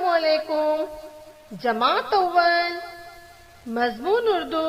अस्सलामुअलैकुम। जमात अव्वल मज़मून उर्दू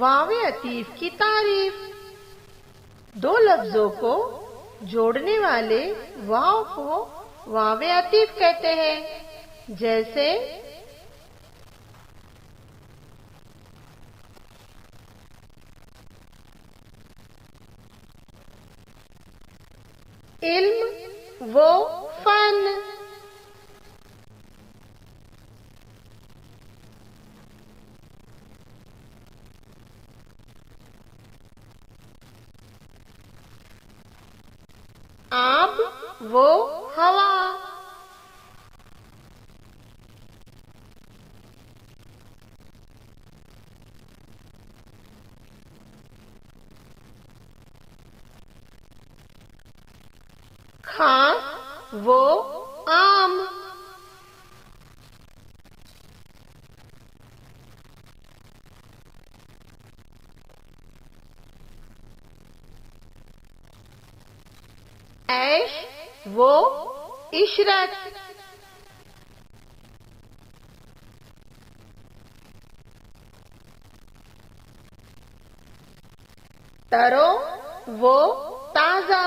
वाओ-ए-अतीफ की तारीफ। दो लफ्जों को जोड़ने वाले वाव को वाओ-ए-अतीफ कहते हैं। जैसे इल्म वो फन, आब वो हवा, खास वो आम, ऐश वो इशरत, तरो वो ताजा,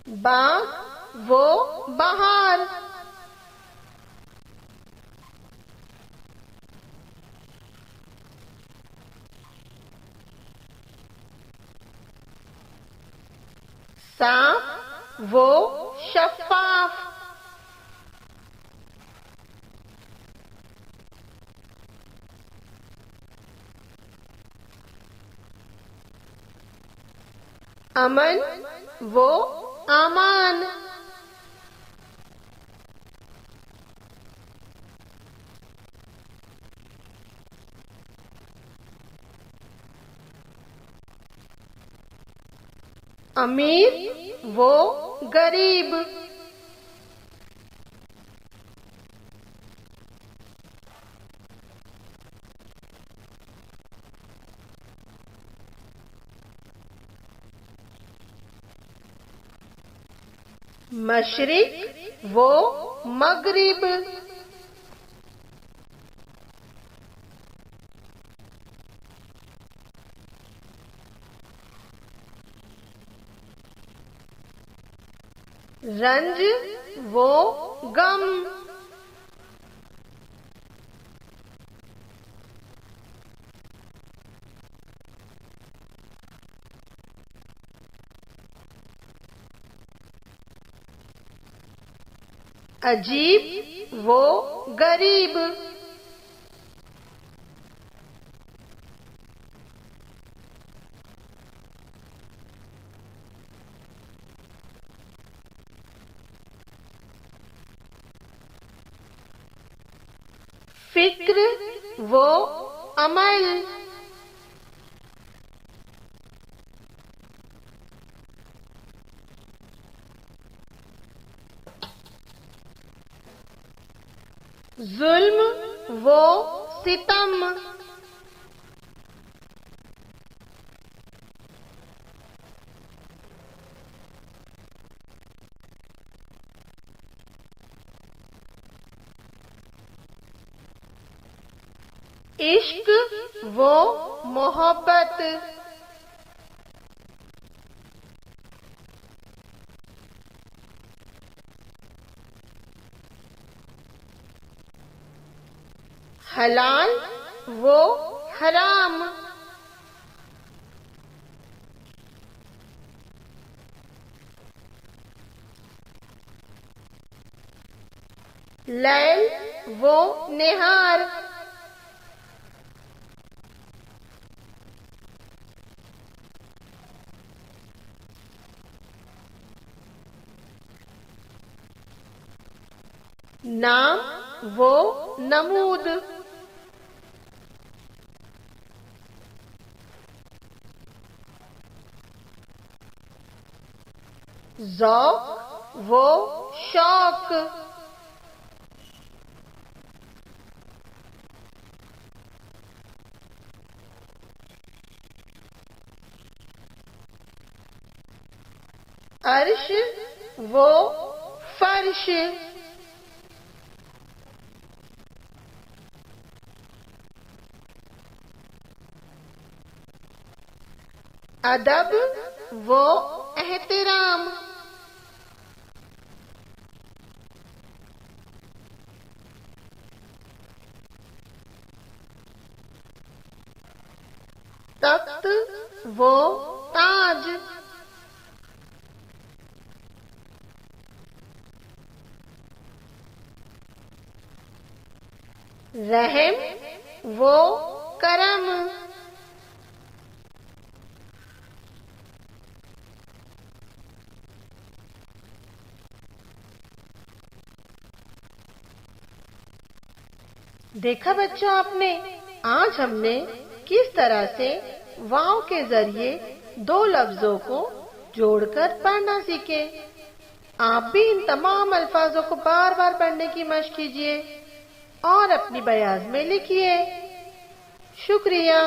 बाग वो बहार, साफ वो शफाफ, अमन वो आमान, अमीर वो गरीब, मशरिक वो मगरिब, रंज वो गम, अजीब वो गरीब, फिक्र वो अमल, जुल्म वो सितम, इश्क वो मोहब्बत, हलाल वो हराम, लैल वो निहार, नाम वो नमूद, ज़ौक़ वो शौक, अर्श वो फर्श, अदब वो एहतराम, तख्त वो ताज, रहम वो करम, देखा बच्चों आपने, आज हमने किस तरह से वाव के जरिए दो लफ्जों को जोड़कर पढ़ना सीखे। आप भी इन तमाम अल्फाजों को बार बार पढ़ने की मशक कीजिए और अपनी बयाज में लिखिए। शुक्रिया।